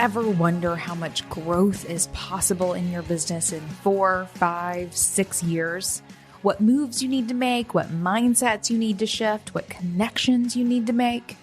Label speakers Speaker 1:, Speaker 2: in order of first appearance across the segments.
Speaker 1: ever wonder how much growth is possible in your business in 4, 5, 6 years? What moves you need to make, what mindsets you need to shift, what connections you need to make?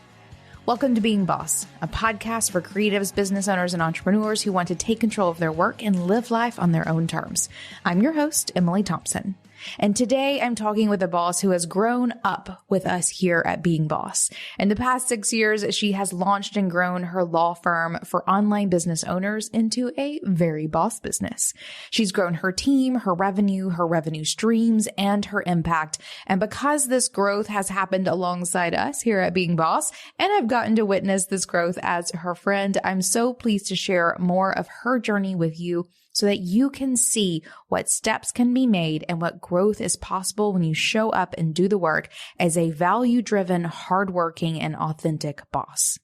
Speaker 1: Welcome to Being Boss, a podcast for creatives, business owners, and entrepreneurs who want to take control of their work and live life on their own terms. I'm your host, Emily Thompson. And today I'm talking with a boss who has grown up with us here at Being Boss. In the past 6 years, she has launched and grown her law firm for online business owners into a very boss business. She's grown her team, her revenue streams, and her impact. And because this growth has happened alongside us here at Being Boss, and I've gotten to witness this growth as her friend, I'm so pleased to share more of her journey with you, so that you can see what steps can be made and what growth is possible when you show up and do the work as a value-driven, hardworking, and authentic boss.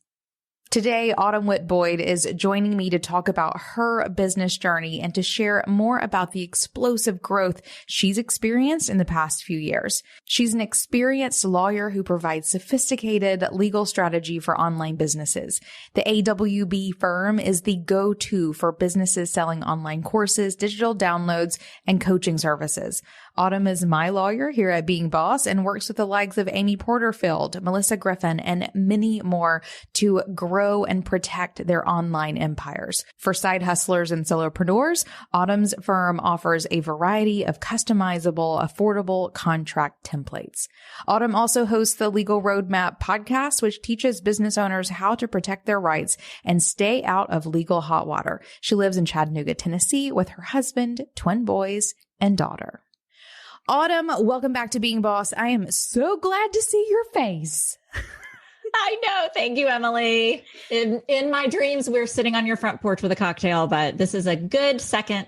Speaker 1: Today, Witt Boyd is joining me to talk about her business journey and to share more about the explosive growth she's experienced in the past few years. She's an experienced lawyer who provides sophisticated legal strategy for online businesses. The AWB firm is the go-to for businesses selling online courses, digital downloads, and coaching services. Autumn is my lawyer here at Being Boss and works with the likes of Amy Porterfield, Melissa Griffin, and many more to grow and protect their online empires. For side hustlers and solopreneurs, Autumn's firm offers a variety of customizable, affordable contract templates. Autumn also hosts the Legal Roadmap podcast, which teaches business owners how to protect their rights and stay out of legal hot water. She lives in Chattanooga, Tennessee with her husband, twin boys, and daughter. Autumn, welcome back to Being Boss. I am so glad to see your face.
Speaker 2: I know. Thank you, Emily. In my dreams, we're sitting on your front porch with a cocktail, but this is a good second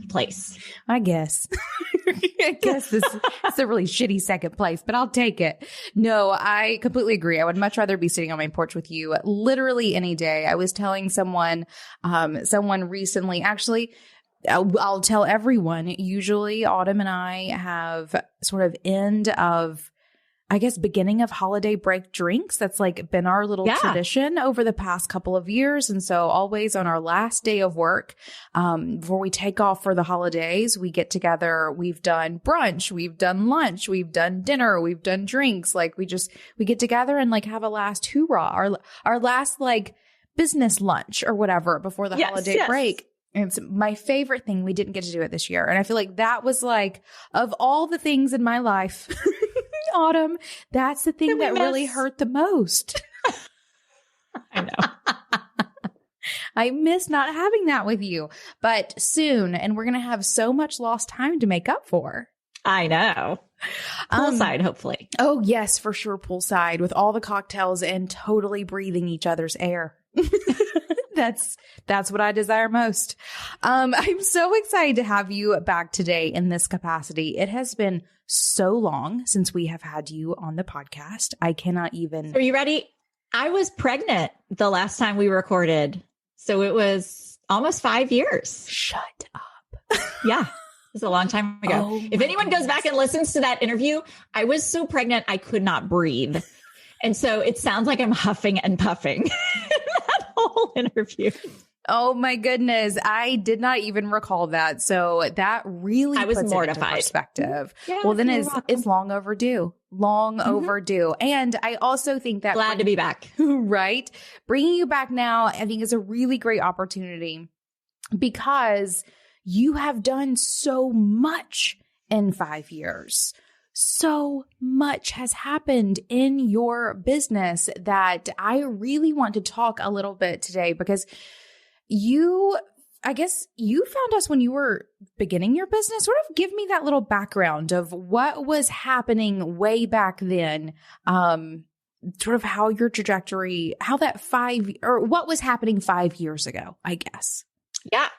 Speaker 2: place.
Speaker 1: I guess. I guess this is a really shitty second place, but I'll take it. No, I completely agree. I would much rather be sitting on my porch with you literally any day. I was telling someone recently, actually, I'll tell everyone, usually Autumn and I have sort of beginning of holiday break drinks. That's like been our little tradition over the past couple of years. And so always on our last day of work, before we take off for the holidays, we get together. We've done brunch, we've done lunch, we've done dinner, we've done drinks. Like we get together and like have a last hoorah, our last like business lunch or whatever before the holiday break. And it's my favorite thing. We didn't get to do it this year. And I feel like that was like, of all the things in my life, Autumn, that's the thing that really hurt the most.
Speaker 2: I know.
Speaker 1: I miss not having that with you, but soon. And we're going to have so much lost time to make up for.
Speaker 2: I know. Poolside, hopefully.
Speaker 1: Oh, yes, for sure. Poolside with all the cocktails and totally breathing each other's air. That's what I desire most. I'm so excited to have you back today in this capacity. It has been so long since we have had you on the podcast. I cannot even.
Speaker 2: Are you ready? I was pregnant the last time we recorded. So it was almost 5 years.
Speaker 1: Shut up.
Speaker 2: Yeah. It was a long time ago.
Speaker 1: Oh,
Speaker 2: if anyone goes back and listens to that interview, I was so pregnant, I could not breathe. And so it sounds like I'm huffing and puffing that whole interview.
Speaker 1: Oh my goodness. I did not even recall that. So that really
Speaker 2: I was
Speaker 1: puts
Speaker 2: mortified.
Speaker 1: It into perspective.
Speaker 2: Yeah,
Speaker 1: well, then it's long overdue. Overdue. And I also think that
Speaker 2: glad to be back.
Speaker 1: Right. Bringing you back now, I think is a really great opportunity because you have done so much in 5 years. So much has happened in your business that I really want to talk a little bit today because I guess you found us when you were beginning your business. Sort of give me that little background of what was happening way back then, sort of how your trajectory, what was happening 5 years ago, I guess.
Speaker 2: Yeah.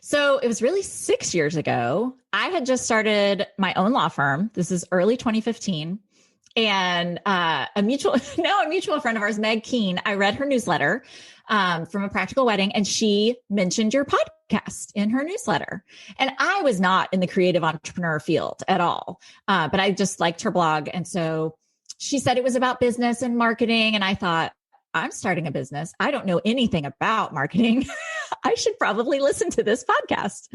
Speaker 2: So it was really 6 years ago. I had just started my own law firm. This is early 2015. And a mutual friend of ours, Meg Keene, I read her newsletter from A Practical Wedding, and she mentioned your podcast in her newsletter. And I was not in the creative entrepreneur field at all, but I just liked her blog. And so she said it was about business and marketing. And I thought, I'm starting a business. I don't know anything about marketing. I should probably listen to this podcast.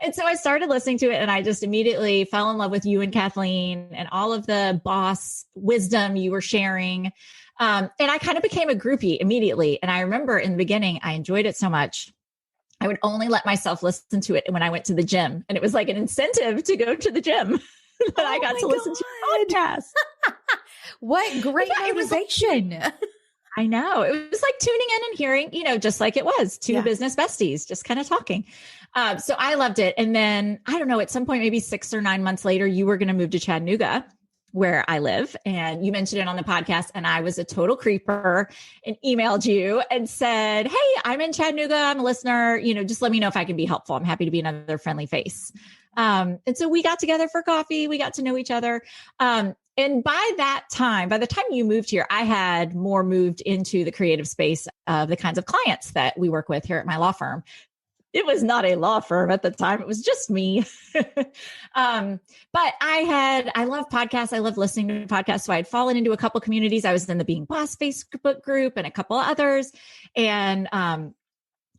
Speaker 2: And so I started listening to it, and I just immediately fell in love with you and Kathleen and all of the boss wisdom you were sharing. And I kind of became a groupie immediately. And I remember in the beginning, I enjoyed it so much. I would only let myself listen to it when I went to the gym. And it was like an incentive to go to the gym that I got to listen to the podcast.
Speaker 1: What great motivation.
Speaker 2: I know. It was like tuning in and hearing, just like it was two business besties, just kind of talking. So I loved it. And then I don't know, at some point, maybe 6 or 9 months later, you were going to move to Chattanooga, where I live. And you mentioned it on the podcast, and I was a total creeper and emailed you and said, hey, I'm in Chattanooga. I'm a listener. Just let me know if I can be helpful. I'm happy to be another friendly face. And so we got together for coffee. We got to know each other. And by the time you moved here, I had more moved into the creative space of the kinds of clients that we work with here at my law firm. It was not a law firm at the time. It was just me. But I love podcasts. I love listening to podcasts. So I had fallen into a couple communities. I was in the Being Boss Facebook group and a couple others, and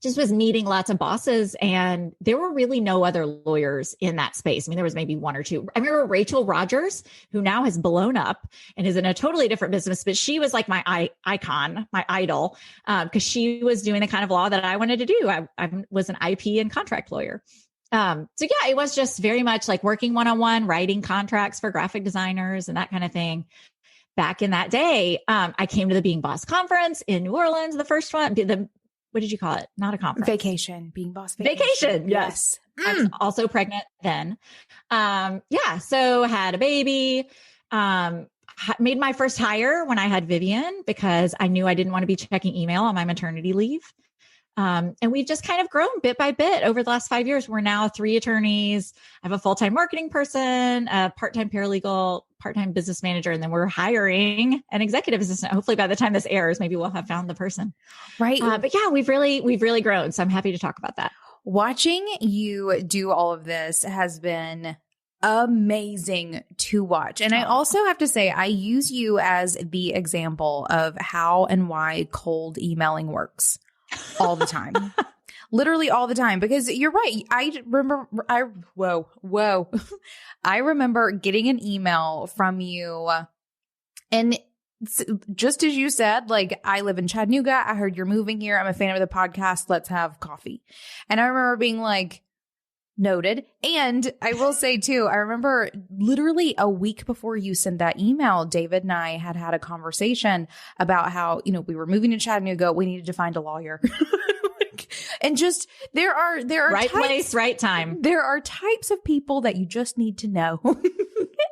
Speaker 2: just was meeting lots of bosses, and there were really no other lawyers in that space. I mean, there was maybe one or two. I remember Rachel Rogers, who now has blown up and is in a totally different business, but she was like my icon, my idol, because she was doing the kind of law that I wanted to do. I was an IP and contract lawyer. It was just very much like working one-on-one, writing contracts for graphic designers and that kind of thing. Back in that day, I came to the Being Boss conference in New Orleans, the first one, what did you call it? Not a conference.
Speaker 1: Vacation. Being Boss vacation.
Speaker 2: Yes. I was also pregnant then. So had a baby, made my first hire when I had Vivian, because I knew I didn't want to be checking email on my maternity leave. And we've just kind of grown bit by bit over the last 5 years. We're now 3 attorneys. I have a full-time marketing person, a part-time paralegal, part-time business manager, and then we're hiring an executive assistant. Hopefully by the time this airs, maybe we'll have found the person.
Speaker 1: Right.
Speaker 2: We've really grown. So I'm happy to talk about that.
Speaker 1: Watching you do all of this has been amazing to watch. And I also have to say, I use you as the example of how and why cold emailing works. All the time. Literally all the time. Because you're right. I remember getting an email from you, and just as you said, like, I live in Chattanooga. I heard you're moving here. I'm a fan of the podcast. Let's have coffee. And I remember being like, noted. And I will say too, I remember literally a week before you sent that email, David and I had a conversation about how, we were moving to Chattanooga. We needed to find a lawyer. And just there are
Speaker 2: right
Speaker 1: types,
Speaker 2: place, right time.
Speaker 1: There are types of people that you just need to know.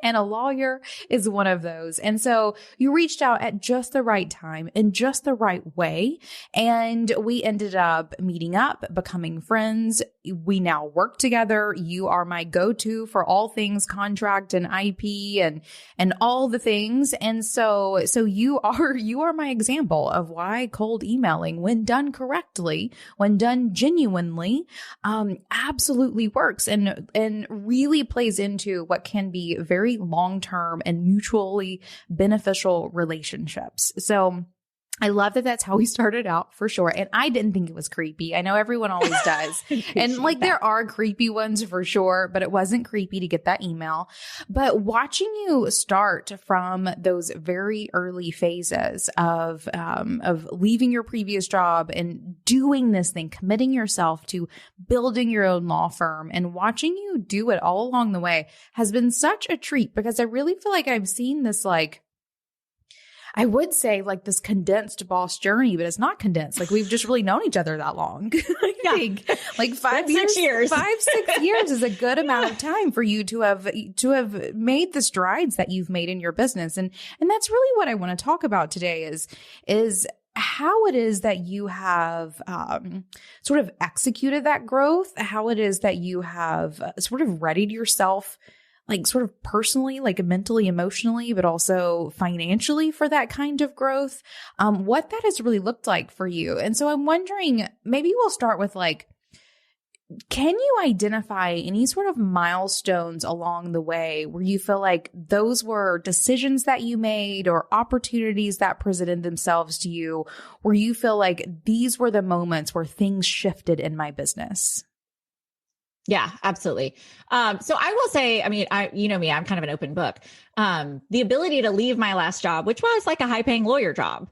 Speaker 1: And a lawyer is one of those. And so you reached out at just the right time in just the right way. And we ended up meeting up, becoming friends. We now work together. You are my go-to for all things contract and IP and all the things. And so you are my example of why cold emailing, when done correctly, when done genuinely, absolutely works and really plays into what can be very long-term and mutually beneficial relationships. So I love that that's how we started out, for sure. And I didn't think it was creepy. I know everyone always does. And like, there are creepy ones for sure, but it wasn't creepy to get that email. But watching you start from those very early phases of leaving your previous job and doing this thing, committing yourself to building your own law firm, and watching you do it all along the way has been such a treat, because I really feel like I've seen this, like, I would say like this condensed boss journey, but it's not condensed. Like, we've just really known each other that long. I think like 5 years. 5-6 years is a good amount of time for you to have made the strides that you've made in your business. And that's really what I want to talk about today is how it is that you have sort of executed that growth, how it is that you have sort of readied yourself, like sort of personally, like mentally, emotionally, but also financially for that kind of growth, what that has really looked like for you. And so I'm wondering, maybe we'll start with like, Can you identify any sort of milestones along the way where you feel like those were decisions that you made or opportunities that presented themselves to you, where you feel like these were the moments where things shifted in my business?
Speaker 2: Yeah, absolutely. So I will say, I mean, you know me, I'm kind of an open book. The ability to leave my last job, which was like a high paying lawyer job,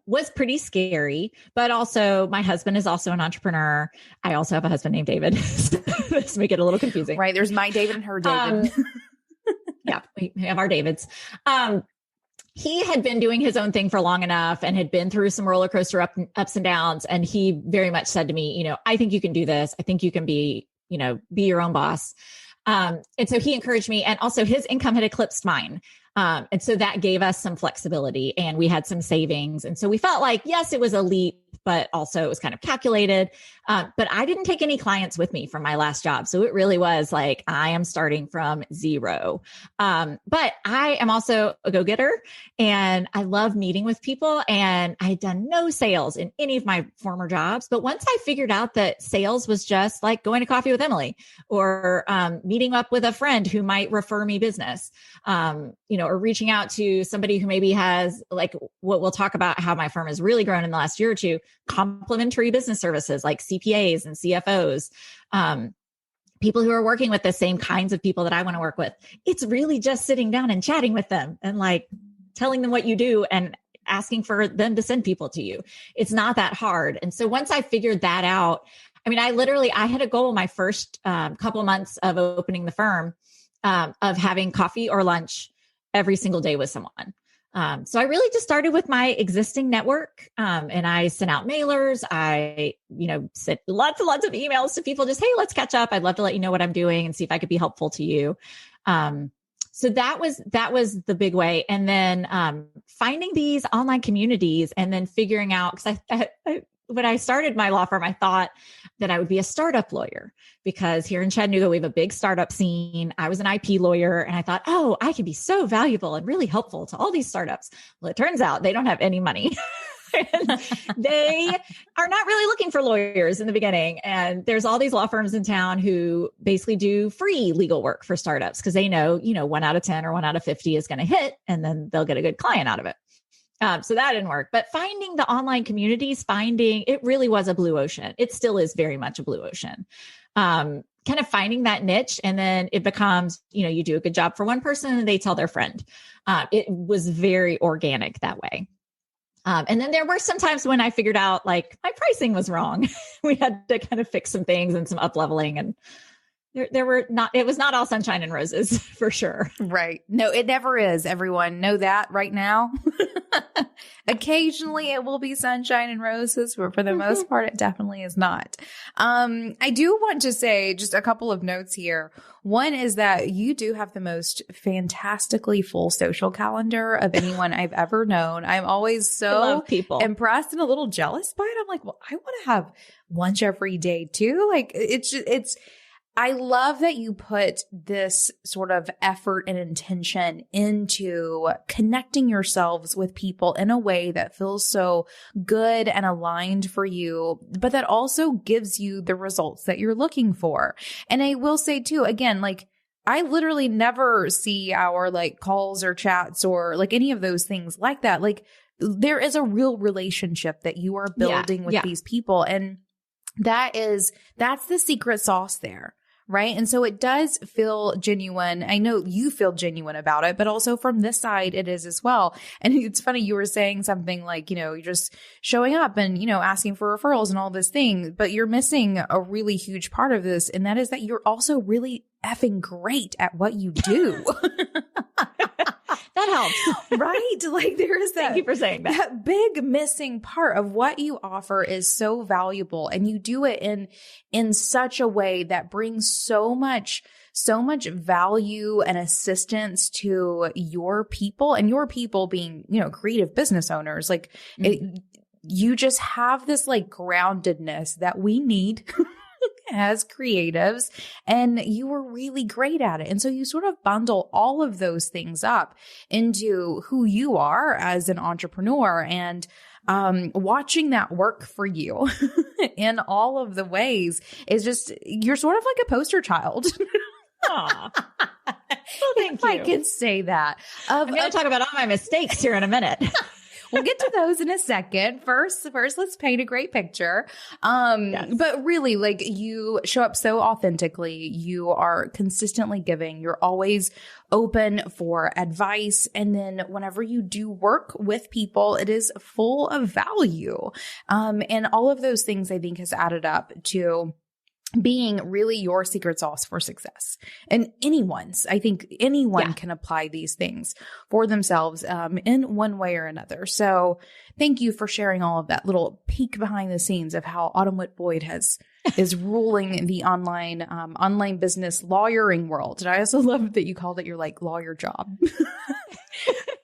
Speaker 2: was pretty scary, but also my husband is also an entrepreneur. I also have a husband named David. This make it a little confusing.
Speaker 1: Right. There's my David and her David.
Speaker 2: Yeah, we have our Davids. He had been doing his own thing for long enough and had been through some roller coaster ups and downs. And he very much said to me, you know, I think you can do this. I think you can be your own boss. And so he encouraged me, and also his income had eclipsed mine. And so that gave us some flexibility, and we had some savings. And so we felt like, yes, it was a leap, but also it was kind of calculated. But I didn't take any clients with me from my last job. So it really was like, I am starting from zero. But I am also a go-getter, and I love meeting with people, and I had done no sales in any of my former jobs. But once I figured out that sales was just like going to coffee with Emily, or meeting up with a friend who might refer me business, or reaching out to somebody who maybe has, like, what we'll talk about how my firm has really grown in the last year or two, complementary business services like CPAs and CFOs, people who are working with the same kinds of people that I want to work with. It's really just sitting down and chatting with them and like telling them what you do and asking for them to send people to you. It's not that hard. And so once I figured that out, I mean, I had a goal my first couple of months of opening the firm, of having coffee or lunch every single day with someone. So I really just started with my existing network. And I sent out mailers. I, sent lots and lots of emails to people, just, hey, let's catch up. I'd love to let you know what I'm doing and see if I could be helpful to you. So that was the big way. And then, finding these online communities, and then figuring out, because I when I started my law firm, I thought that I would be a startup lawyer, because here in Chattanooga, we have a big startup scene. I was an IP lawyer, and I thought, oh, I could be so valuable and really helpful to all these startups. Well, it turns out they don't have any money. They are not really looking for lawyers in the beginning. And there's all these law firms in town who basically do free legal work for startups, because they know, 1 out of 10 or 1 out of 50 is going to hit, and then they'll get a good client out of it. So that didn't work. But finding the online communities, it really was a blue ocean. It still is very much a blue ocean. Kind of finding that niche, and then it becomes, you do a good job for one person and they tell their friend. It was very organic that way. And then there were some times when I figured out like my pricing was wrong. We had to kind of fix some things and some up leveling, and it was not all sunshine and roses for sure.
Speaker 1: Right. No, it never is. Everyone know that right now. Occasionally it will be sunshine and roses, but for the most part, it definitely is not. I do want to say just a couple of notes here. One is that you do have the most fantastically full social calendar of anyone I've ever known. I'm always so impressed and a little jealous by it. I'm like, well, I want to have lunch every day too. Like I love that you put this sort of effort and intention into connecting yourselves with people in a way that feels so good and aligned for you, but that also gives you the results that you're looking for. And I will say too, again, like I literally never see our like calls or chats or like any of those things like that. Like there is a real relationship that you are building with these people. And that's the secret sauce there. Right. And so it does feel genuine. I know you feel genuine about it, but also from this side, it is as well. And it's funny, you were saying something like, you're just showing up and, asking for referrals and all this thing, but you're missing a really huge part of this. And that is that you're also really effing great at what you do.
Speaker 2: That helps.
Speaker 1: Right? Like there is that.
Speaker 2: Thank you for saying that.
Speaker 1: That big missing part of what you offer is so valuable, and you do it in such a way that brings so much value and assistance to your people, and your people being, creative business owners. Like you just have this like groundedness that we need as creatives, and you were really great at it. And so you sort of bundle all of those things up into who you are as an entrepreneur. And watching that work for you in all of the ways is just, you're sort of like a poster child.
Speaker 2: Aw. Well, thank you.
Speaker 1: I can say that.
Speaker 2: I'm going to talk about all my mistakes here in a minute.
Speaker 1: We'll get to those in a second. First, let's paint a great picture.
Speaker 2: Yes.
Speaker 1: But really, like, you show up so authentically. You are consistently giving. You're always open for advice. And then whenever you do work with people, it is full of value. And all of those things, I think, has added up to being really your secret sauce for success. And I think anyone can apply these things for themselves in one way or another. So thank you for sharing all of that little peek behind the scenes of how Autumn Witt Boyd is ruling the online business lawyering world. And I also love that you called it your like lawyer job.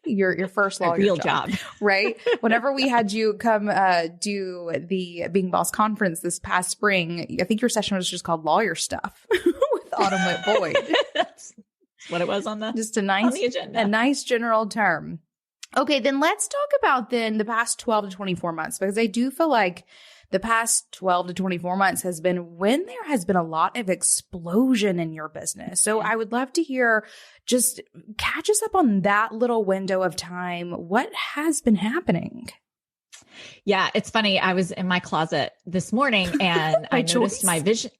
Speaker 1: Your first lawyer
Speaker 2: real job.
Speaker 1: Right? Whenever we had you come do the Being Boss conference this past spring, I think your session was just called Lawyer Stuff with Autumn Witt Boyd.
Speaker 2: That's what it was on the
Speaker 1: just a nice general term. Okay, then let's talk about the past 12 to 24 months, because I do feel like the past 12 to 24 months has been when there has been a lot of explosion in your business. So I would love to hear, just catch us up on that little window of time. What has been happening?
Speaker 2: Yeah, it's funny. I was in my closet this morning and I noticed my vision.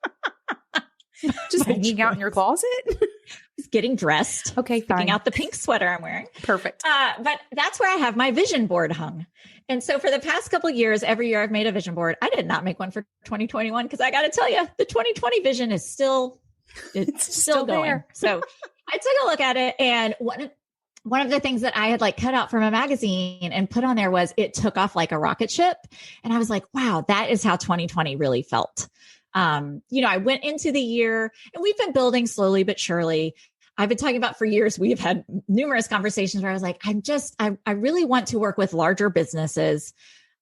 Speaker 1: Just hanging out in your closet?
Speaker 2: Getting dressed.
Speaker 1: Okay, fine.
Speaker 2: Picking out the pink sweater I'm wearing.
Speaker 1: Perfect.
Speaker 2: But that's where I have my vision board hung. And so for the past couple of years, every year I've made a vision board. I did not make one for 2021 because I got to tell you, the 2020 vision is still going. There. So I took a look at it, and one of the things that I had like cut out from a magazine and put on there was it took off like a rocket ship. And I was like, wow, that is how 2020 really felt. I went into the year and we've been building slowly but surely. I've been talking about for years. We've had numerous conversations where I was like, I really want to work with larger businesses.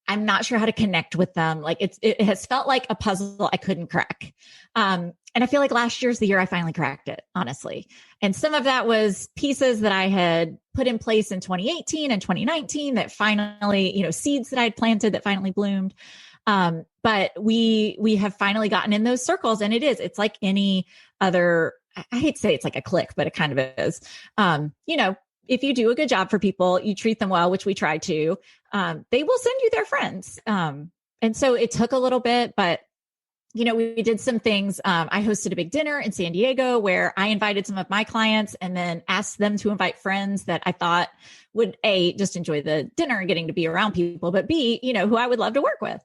Speaker 2: I'm not sure how to connect with them. Like it has felt like a puzzle I couldn't crack. And I feel like last year's the year I finally cracked it, honestly. And some of that was pieces that I had put in place in 2018 and 2019 that finally, seeds that I had planted that finally bloomed. But we have finally gotten in those circles, and it's like any other, I hate to say it's like a clique, but it kind of is. If you do a good job for people, you treat them well, which we try to, they will send you their friends. And so it took a little bit, but we did some things. I hosted a big dinner in San Diego where I invited some of my clients and then asked them to invite friends that I thought would A, just enjoy the dinner and getting to be around people, but B, who I would love to work with.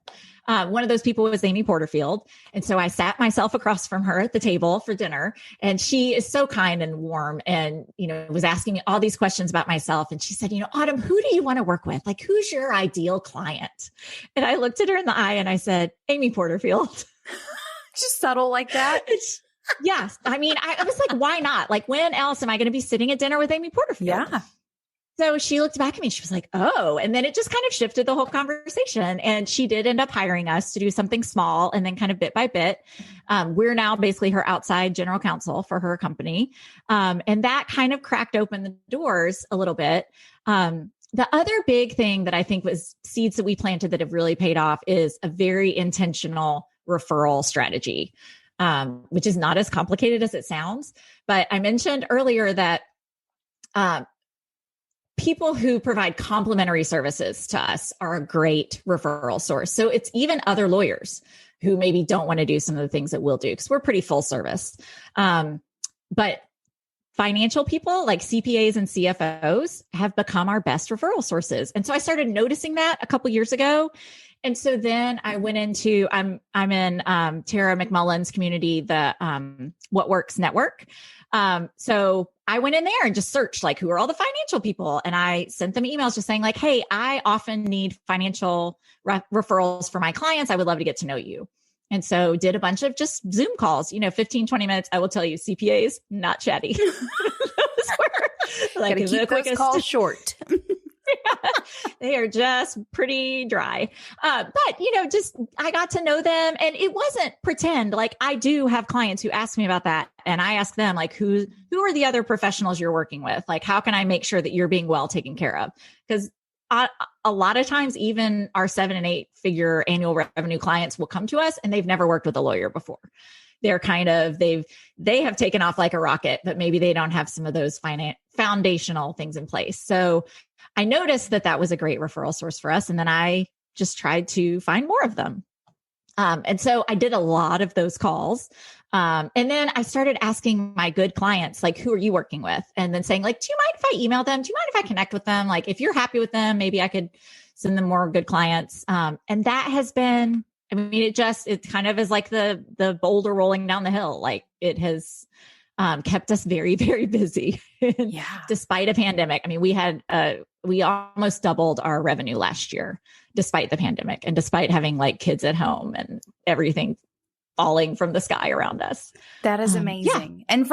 Speaker 2: One of those people was Amy Porterfield. And so I sat myself across from her at the table for dinner, and she is so kind and warm and, was asking me all these questions about myself. And she said, Autumn, who do you want to work with? Like, who's your ideal client? And I looked at her in the eye and I said, Amy Porterfield.
Speaker 1: Just subtle like that.
Speaker 2: Yes. I mean, I was like, why not? Like, when else am I going to be sitting at dinner with Amy Porterfield?
Speaker 1: Yeah.
Speaker 2: So she looked back at me and she was like, oh, and then it just kind of shifted the whole conversation. And she did end up hiring us to do something small. And then kind of bit by bit, we're now basically her outside general counsel for her company. And that kind of cracked open the doors a little bit. The other big thing that I think was seeds that we planted that have really paid off is a very intentional referral strategy, which is not as complicated as it sounds. But I mentioned earlier that people who provide complementary services to us are a great referral source. So it's even other lawyers who maybe don't want to do some of the things that we'll do because we're pretty full service. But financial people like CPAs and CFOs have become our best referral sources. And so I started noticing that a couple years ago. And so then I went into, I'm in Tara McMullen's community, the What Works Network. So I went in there and just searched like, who are all the financial people? And I sent them emails just saying like, hey, I often need financial referrals for my clients. I would love to get to know you. And so did a bunch of just Zoom calls, 15, 20 minutes. I will tell you, CPAs, not chatty. Those were
Speaker 1: like the keep those calls short.
Speaker 2: They are just pretty dry. But, just I got to know them, and it wasn't pretend. Like, I do have clients who ask me about that. And I ask them like, who are the other professionals you're working with? Like, how can I make sure that you're being well taken care of? Because a lot of times, even our 7 and 8 figure annual revenue clients will come to us and they've never worked with a lawyer before. They're kind of, they have taken off like a rocket, but maybe they don't have some of those foundational things in place. So I noticed that was a great referral source for us. And then I just tried to find more of them. And so I did a lot of those calls. And then I started asking my good clients, like, who are you working with? And then saying, like, do you mind if I email them? Do you mind if I connect with them? Like, if you're happy with them, maybe I could send them more good clients. And that has been, I mean, it kind of is like the boulder rolling down the hill. Like, it has kept us very, very busy. Yeah. Despite a pandemic. I mean, we almost doubled our revenue last year, despite the pandemic and despite having like kids at home and everything falling from the sky around us.
Speaker 1: That is amazing. Yeah. And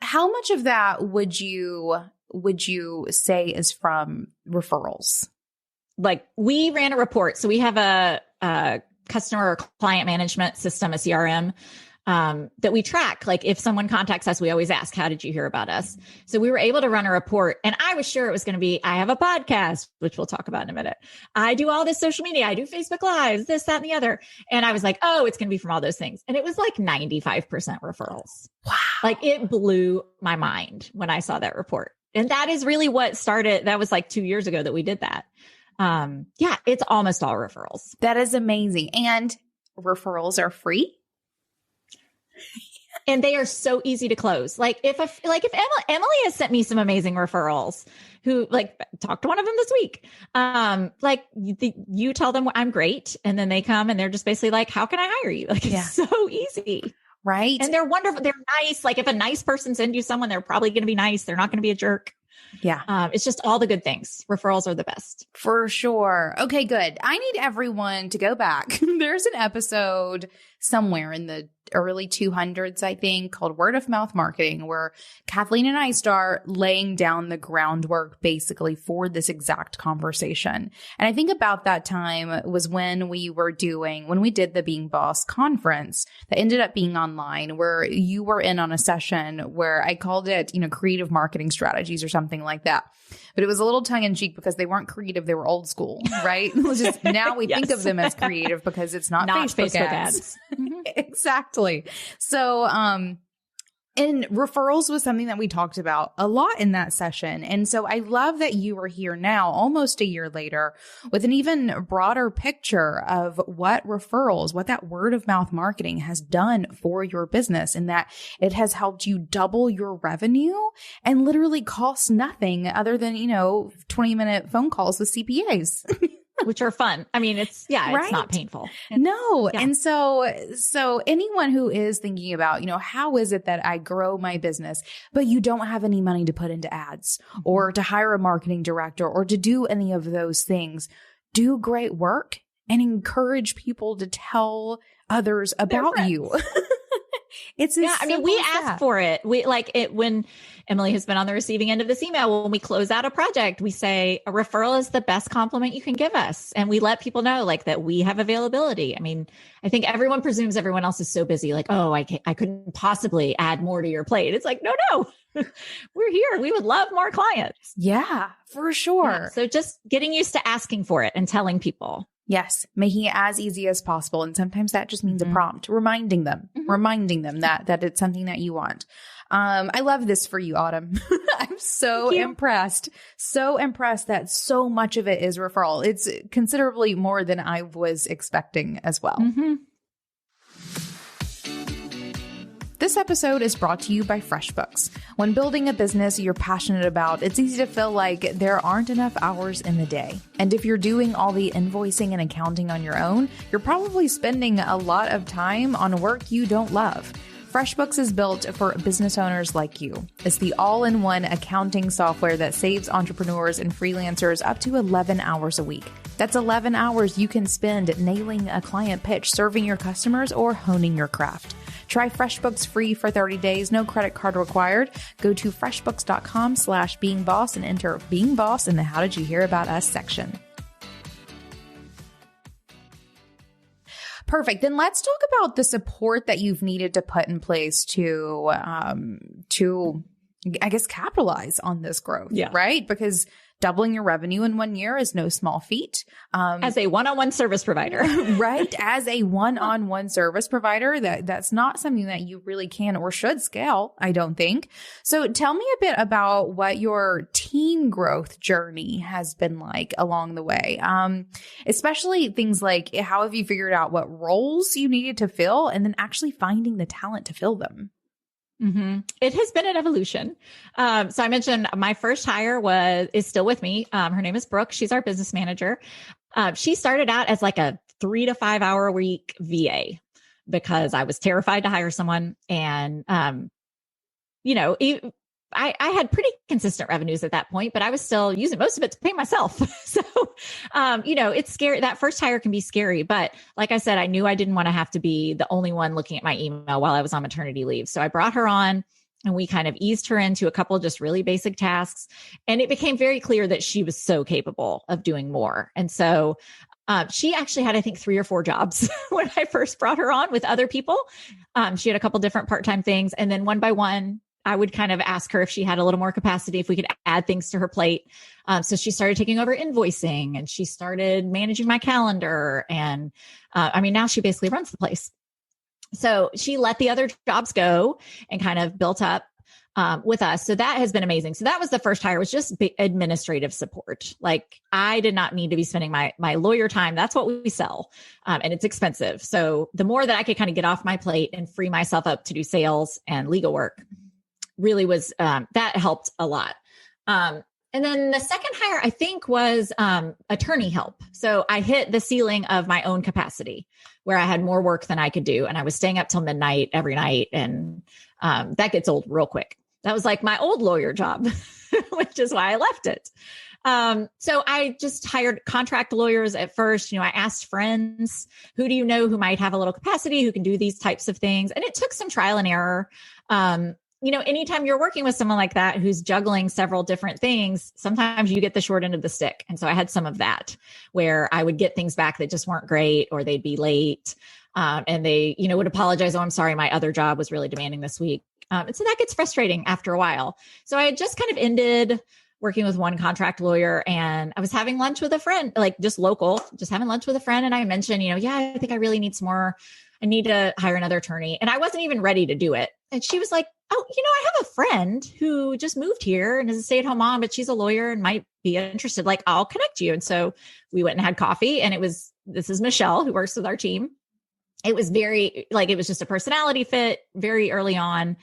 Speaker 1: how much of that would you say is from referrals?
Speaker 2: Like, we ran a report. So we have a customer or client management system, a CRM, that we track. Like, if someone contacts us, we always ask, how did you hear about us? So we were able to run a report, and I was sure it was going to be, I have a podcast, which we'll talk about in a minute. I do all this social media. I do Facebook Lives, this, that, and the other. And I was like, oh, it's going to be from all those things. And it was like 95% referrals. Wow. Like, it blew my mind when I saw that report. And that is really what started. That was like 2 years ago that we did that. Yeah, it's almost all referrals.
Speaker 1: That is amazing. And referrals are free.
Speaker 2: And they are so easy to close. Like, if Emily has sent me some amazing referrals, who, like, talked to one of them this week. Like, you tell them I'm great, and then they come and they're just basically like, how can I hire you? Like, it's so easy.
Speaker 1: Right.
Speaker 2: And they're wonderful. They're nice. Like, if a nice person sends you someone, they're probably going to be nice. They're not going to be a jerk.
Speaker 1: Yeah.
Speaker 2: It's just all the good things. Referrals are the best.
Speaker 1: For sure. Okay, good. I need everyone to go back. There's an episode somewhere in the early 200s, I think, called Word of Mouth Marketing, where Kathleen and I start laying down the groundwork basically for this exact conversation. And I think about that time was when we did the Being Boss conference that ended up being online, where you were in on a session where I called it, creative marketing strategies or something like that. But it was a little tongue in cheek because they weren't creative. They were old school, right? Now we think of them as creative because it's not Facebook ads. Exactly. So, and referrals was something that we talked about a lot in that session. And so I love that you are here now, almost a year later, with an even broader picture of what that word of mouth marketing has done for your business, and that it has helped you double your revenue and literally cost nothing other than, 20-minute phone calls with CPAs.
Speaker 2: Which are fun. I mean, it's not painful.
Speaker 1: No. Yeah. And so anyone who is thinking about, how is it that I grow my business, but you don't have any money to put into ads or to hire a marketing director or to do any of those things, do great work and encourage people to tell others about you. It's
Speaker 2: we ask for it. We like it when Emily has been on the receiving end of this email. When we close out a project, we say a referral is the best compliment you can give us. And we let people know that we have availability. I mean, I think everyone presumes everyone else is so busy. Like, oh, I couldn't possibly add more to your plate. It's like, no, we're here. We would love more clients.
Speaker 1: Yeah, for sure.
Speaker 2: Yeah, so just getting used to asking for it and telling people.
Speaker 1: Yes, making it as easy as possible. And sometimes that just means a prompt, reminding them that it's something that you want. I love this for you, Autumn. I'm so impressed that so much of it is referral. It's considerably more than I was expecting as well. Mm-hmm. This episode is brought to you by FreshBooks. When building a business you're passionate about, it's easy to feel like there aren't enough hours in the day. And if you're doing all the invoicing and accounting on your own, you're probably spending a lot of time on work you don't love. FreshBooks is built for business owners like you. It's the all-in-one accounting software that saves entrepreneurs and freelancers up to 11 hours a week. That's 11 hours you can spend nailing a client pitch, serving your customers, or honing your craft. Try FreshBooks free for 30 days, no credit card required. Go to freshbooks.com/beingboss and enter Being Boss in the How Did You Hear About Us section. Perfect. Then let's talk about the support that you've needed to put in place to I guess, capitalize on this growth, right? Because doubling your revenue in 1 year is no small feat.
Speaker 2: As a one-on-one service provider,
Speaker 1: right? As a one-on-one service provider, that's not something that you really can or should scale, I don't think. So tell me a bit about what your team growth journey has been like along the way. Especially things like how have you figured out what roles you needed to fill and then actually finding the talent to fill them?
Speaker 2: Mm-hmm. It has been an evolution. So I mentioned my first hire is still with me. Her name is Brooke. She's our business manager. She started out as like a 3 to 5 hour a week VA because I was terrified to hire someone. And, I had pretty consistent revenues at that point, but I was still using most of it to pay myself. So, it's scary. That first hire can be scary, but like I said, I knew I didn't want to have to be the only one looking at my email while I was on maternity leave. So I brought her on and we kind of eased her into a couple of just really basic tasks. And it became very clear that she was so capable of doing more. And so she actually had, I think, 3 or 4 jobs when I first brought her on with other people. She had a couple different part-time things. And then one by one, I would kind of ask her if she had a little more capacity, if we could add things to her plate. So she started taking over invoicing and she started managing my calendar. And now she basically runs the place. So she let the other jobs go and kind of built up with us. So that has been amazing. So that was the first hire, was just administrative support. Like I did not need to be spending my lawyer time. That's what we sell. And it's expensive. So the more that I could kind of get off my plate and free myself up to do sales and legal work, really was, that helped a lot. And then the second hire, I think, was attorney help. So I hit the ceiling of my own capacity where I had more work than I could do. And I was staying up till midnight every night. And that gets old real quick. That was like my old lawyer job, which is why I left it. So I just hired contract lawyers at first. I asked friends, who do you know who might have a little capacity, who can do these types of things? And it took some trial and error. Anytime you're working with someone like that, who's juggling several different things, sometimes you get the short end of the stick. And so I had some of that where I would get things back that just weren't great, or they'd be late. And they, would apologize. Oh, I'm sorry. My other job was really demanding this week. And so that gets frustrating after a while. So I had just kind of ended working with one contract lawyer, and I was having lunch with a friend, like just local, just having lunch with a friend. And I mentioned, I think I really need some more. I need to hire another attorney. And I wasn't even ready to do it. And she was like, oh, I have a friend who just moved here and is a stay-at-home mom, but she's a lawyer and might be interested. Like, I'll connect you. And so we went and had coffee, and this is Michelle, who works with our team. It was it was just a personality fit very early on.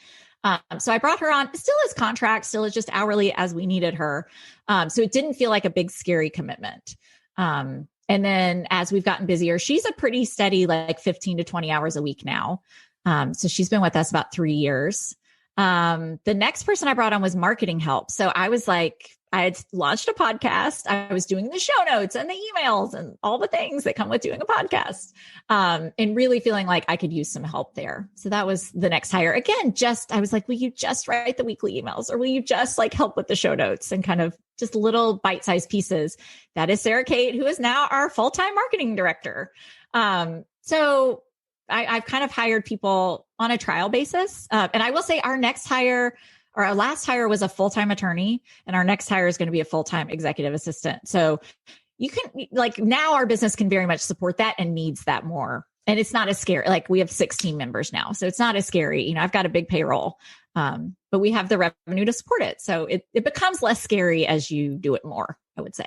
Speaker 2: So I brought her on, still as contract, still as just hourly as we needed her. So it didn't feel like a big, scary commitment. And then as we've gotten busier, she's a pretty steady, like 15 to 20 hours a week now. So she's been with us about 3 years. The next person I brought on was marketing help. So I was like, I had launched a podcast. I was doing the show notes and the emails and all the things that come with doing a podcast, and really feeling like I could use some help there. So that was the next hire. Again, I was like, will you just write the weekly emails, or will you just help with the show notes, and kind of just little bite-sized pieces. That is Sarah Kate, who is now our full-time marketing director. So I've kind of hired people on a trial basis. And I will say our last hire was a full-time attorney, and our next hire is going to be a full-time executive assistant. So you can now our business can very much support that and needs that more. And it's not as scary. We have 6 team members now, so it's not as scary. I've got a big payroll, but we have the revenue to support it. So it becomes less scary as you do it more, I would say.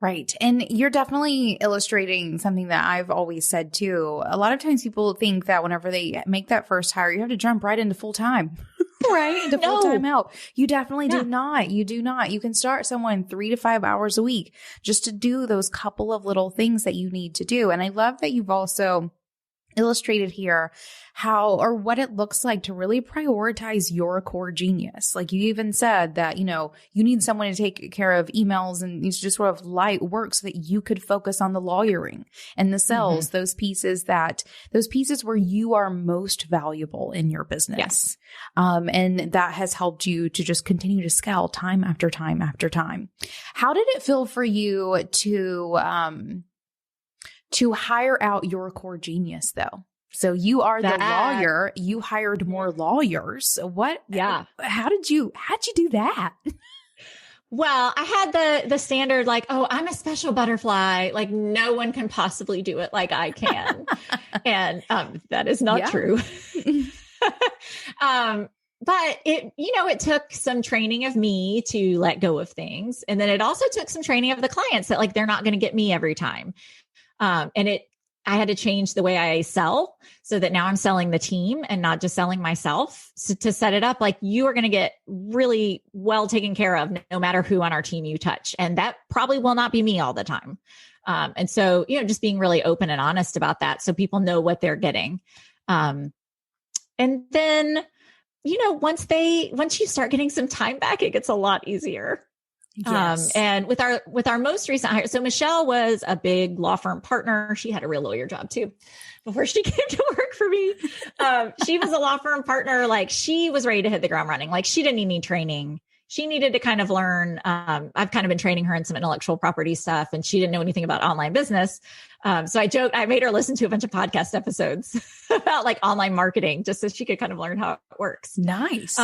Speaker 1: Right. And you're definitely illustrating something that I've always said too. A lot of times people think that whenever they make that first hire, you have to jump right into full time. Right. Into full-time help. You definitely do not. You do not. You can start someone 3 to 5 hours a week just to do those couple of little things that you need to do. And I love that you've also illustrated here how or what it looks like to really prioritize your core genius. Like you even said that, you need someone to take care of emails and just sort of light work so that you could focus on the lawyering and the sales, those pieces where you are most valuable in your business. Yes. And that has helped you to just continue to scale time after time after time. How did it feel for you to hire out your core genius though? So you are the lawyer, you hired more lawyers. How did you do that?
Speaker 2: Well, I had the standard like, oh, I'm a special butterfly. Like no one can possibly do it like I can. And that is not true. But it took some training of me to let go of things. And then it also took some training of the clients that like, they're not going to get me every time. I had to change the way I sell so that now I'm selling the team and not just selling myself. So to set it up, like you are going to get really well taken care of no matter who on our team you touch. And that probably will not be me all the time. And so, just being really open and honest about that so people know what they're getting. And then, once you start getting some time back, it gets a lot easier. Yes. And with our most recent hire, so Michelle was a big law firm partner. She had a real lawyer job too before she came to work for me. She was a law firm partner. Like she was ready to hit the ground running. Like she didn't need any training. She needed to kind of learn. I've kind of been training her in some intellectual property stuff and she didn't know anything about online business. So I joked, I made her listen to a bunch of podcast episodes about like online marketing just so she could kind of learn how it works.
Speaker 1: Nice.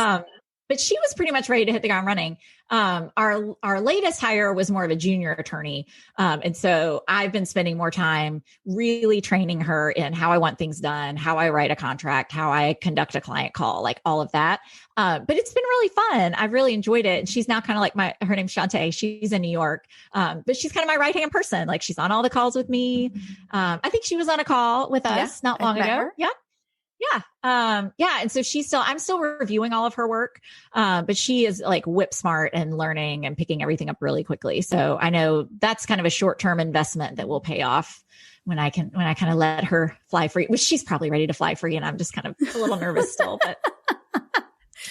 Speaker 2: But she was pretty much ready to hit the ground running. Our latest hire was more of a junior attorney. And so I've been spending more time really training her in how I want things done, how I write a contract, how I conduct a client call, like all of that. But it's been really fun. I've really enjoyed it. And she's now kind of like her name's Shantae. She's in New York. But she's kind of my right-hand person. Like she's on all the calls with me. I think she was on a call with us not long ago. Yeah. Yeah. And so I'm still reviewing all of her work. But she is like whip smart and learning and picking everything up really quickly. So I know that's kind of a short-term investment that will pay off when I kind of let her fly free, which she's probably ready to fly free. And I'm just kind of a little nervous still, but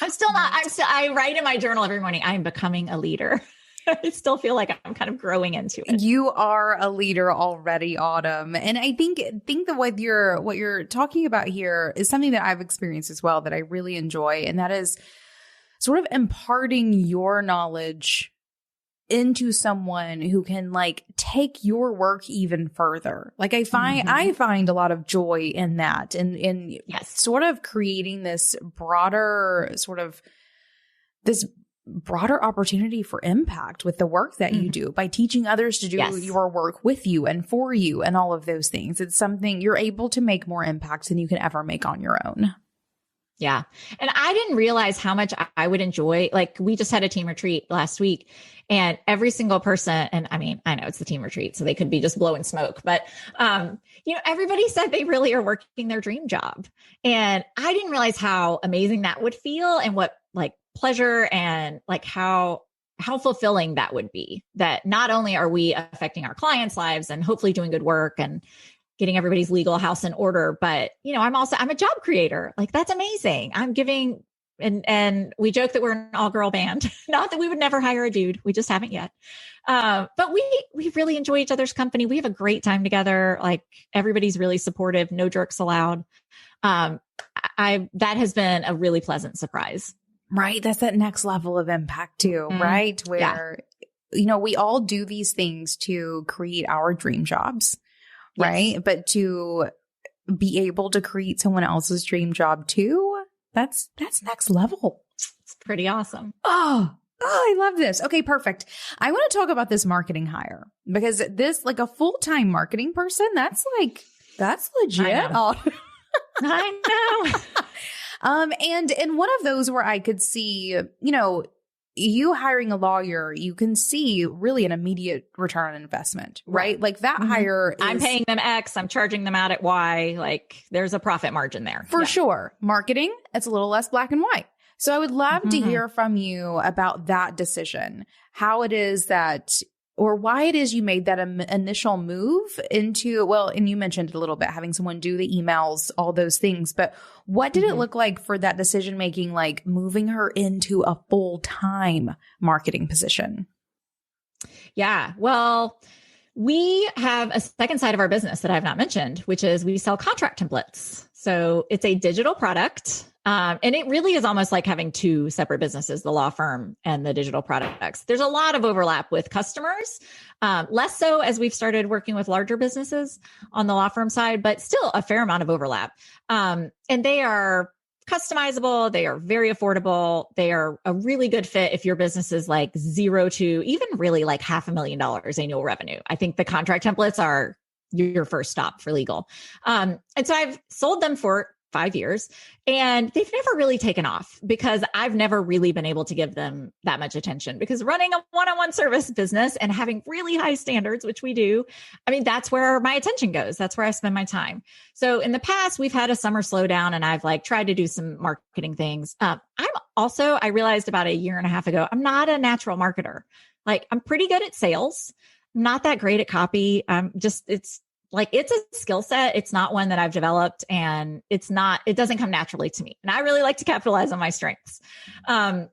Speaker 2: I write in my journal every morning, I'm becoming a leader. I still feel like I'm kind of growing into it.
Speaker 1: You are a leader already, Autumn. And I think that what you're talking about here is something that I've experienced as well that I really enjoy. And that is sort of imparting your knowledge into someone who can like take your work even further. Like I find a lot of joy in that and
Speaker 2: yes.
Speaker 1: Sort of creating this broader opportunity for impact with the work that you do by teaching others to do your work with you and for you and all of those things. It's something you're able to make more impact than you can ever make on your own.
Speaker 2: Yeah. And I didn't realize how much I would enjoy. Like we just had a team retreat last week and every single person, and I mean, I know it's the team retreat, so they could be just blowing smoke, but, everybody said they really are working their dream job. And I didn't realize how amazing that would feel and what like pleasure and like how fulfilling that would be, that not only are we affecting our clients' lives and hopefully doing good work and getting everybody's legal house in order, but I'm a job creator. Like that's amazing. I'm giving, and we joke that we're an all-girl band. Not that we would never hire a dude. We just haven't yet. But we really enjoy each other's company. We have a great time together. Like everybody's really supportive. No jerks allowed. That has been a really pleasant surprise.
Speaker 1: Right. That's that next level of impact too, right? Where, we all do these things to create our dream jobs, right? Yes. But to be able to create someone else's dream job too, that's next level.
Speaker 2: It's pretty awesome.
Speaker 1: Oh, I love this. Okay, perfect. I want to talk about this marketing hire because this, like a full-time marketing person, that's legit.
Speaker 2: I know.
Speaker 1: And one of those where I could see, you hiring a lawyer, you can see really an immediate return on investment, right? Like that hire
Speaker 2: I'm paying them X, I'm charging them out at Y. Like there's a profit margin there.
Speaker 1: For sure. Marketing, it's a little less black and white. So I would love to hear from you about that decision, how it is that, or why it is you made that initial move into, and you mentioned it a little bit, having someone do the emails, all those things, but what did it look like for that decision making, like moving her into a full-time marketing position?
Speaker 2: Yeah. Well, we have a second side of our business that I've not mentioned, which is we sell contract templates. So it's a digital product. And it really is almost like having two separate businesses, the law firm and the digital products. There's a lot of overlap with customers, less so as we've started working with larger businesses on the law firm side, but still a fair amount of overlap. And they are customizable. They are very affordable. They are a really good fit if your business is like 0 to even really like $500,000 annual revenue. I think the contract templates are your first stop for legal. And so I've sold them for 5 years and they've never really taken off because I've never really been able to give them that much attention, because running a one-on-one service business and having really high standards, which we do, I mean, that's where my attention goes. That's where I spend my time. So in the past, we've had a summer slowdown and I've like tried to do some marketing things. I realized about a year and a half ago, I'm not a natural marketer. Like I'm pretty good at sales. I'm not that great at copy. It's a skill set. It's not one that I've developed and it doesn't come naturally to me. And I really like to capitalize on my strengths. And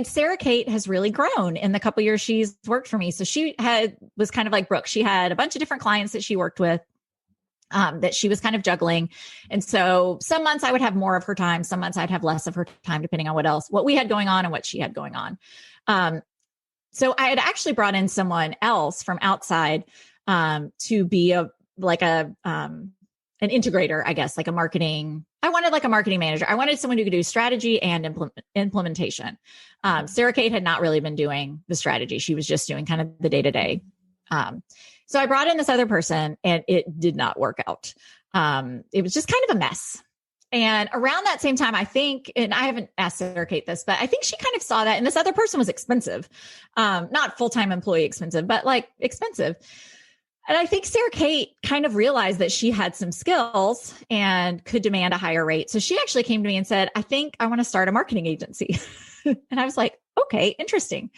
Speaker 2: Sarah Kate has really grown in the couple years she's worked for me. So was kind of like Brooke. She had a bunch of different clients that she worked with, that she was kind of juggling. And so some months I would have more of her time. Some months I'd have less of her time, depending on what we had going on and what she had going on. So I had actually brought in someone else from outside, to be an integrator, I guess, like a marketing. I wanted like a marketing manager. I wanted someone who could do strategy and implementation. Sarah Kate had not really been doing the strategy. She was just doing kind of the day-to-day. So I brought in this other person and it did not work out. It was just kind of a mess. And around that same time, I think, and I haven't asked Sarah Kate this, but I think she kind of saw that. And this other person was expensive, not full-time employee expensive, but like expensive. And I think Sarah Kate kind of realized that she had some skills and could demand a higher rate. So she actually came to me and said, I think I want to start a marketing agency. And I was like, okay, interesting.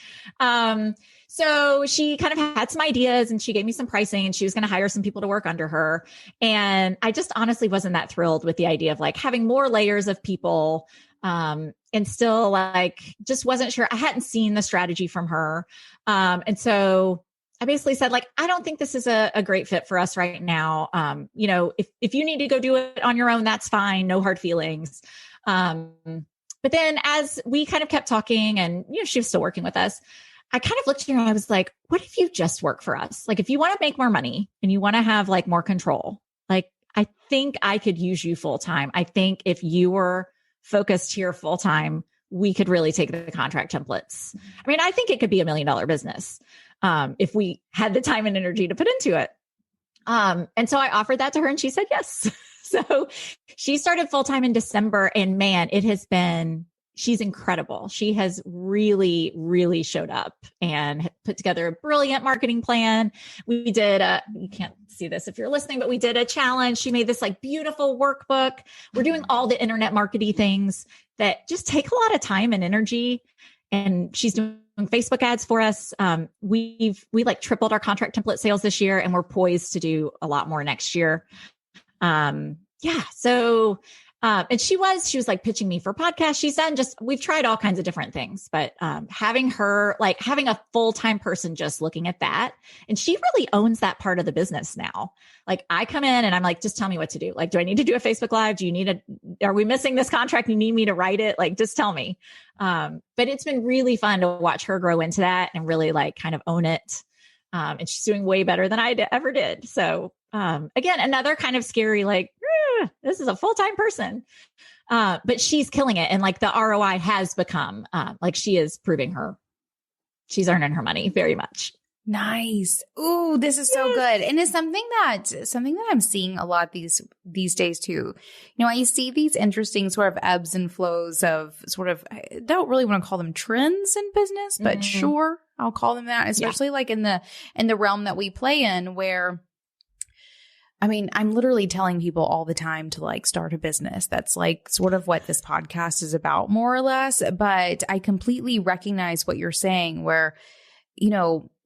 Speaker 2: So she kind of had some ideas and she gave me some pricing and she was going to hire some people to work under her. And I just honestly wasn't that thrilled with the idea of like having more layers of people, and still like, just wasn't sure. I hadn't seen the strategy from her. And so I basically said, like, I don't think this is a great fit for us right now. If you need to go do it on your own, that's fine. No hard feelings. But then as we kind of kept talking and, she was still working with us, I kind of looked at her and I was like, what if you just work for us? Like, if you want to make more money and you want to have like more control, like, I think I could use you full time. I think if you were focused here full time, we could really take the contract templates. I mean, I think it could be $1 million business. If we had the time and energy to put into it. And so I offered that to her and she said yes. So she started full-time in December and man, she's incredible. She has really, really showed up and put together a brilliant marketing plan. We did you can't see this if you're listening, but we did a challenge. She made this like beautiful workbook. We're doing all the internet marketing things that just take a lot of time and energy. And she's doing Facebook ads for us. We like tripled our contract template sales this year and we're poised to do a lot more next year. So, and she was like pitching me for podcasts. We've tried all kinds of different things, but, having a full-time person just looking at that, and she really owns that part of the business now. Like I come in and I'm like, just tell me what to do. Like, do I need to do a Facebook Live? Are we missing this contract? You need me to write it? Like, just tell me. But it's been really fun to watch her grow into that and really like kind of own it. And she's doing way better than I ever did. So, again, another kind of scary, like, this is a full-time person. But she's killing it. And like the ROI has become, like she is proving she's earning her money very much.
Speaker 1: Nice. Ooh, this is so good. And it's something that I'm seeing a lot these days too. I see these interesting sort of ebbs and flows of sort of, I don't really want to call them trends in business, but sure, I'll call them that, especially like in the realm that we play in where, I mean, I'm literally telling people all the time to like start a business. That's like sort of what this podcast is about, more or less. But I completely recognize what you're saying where,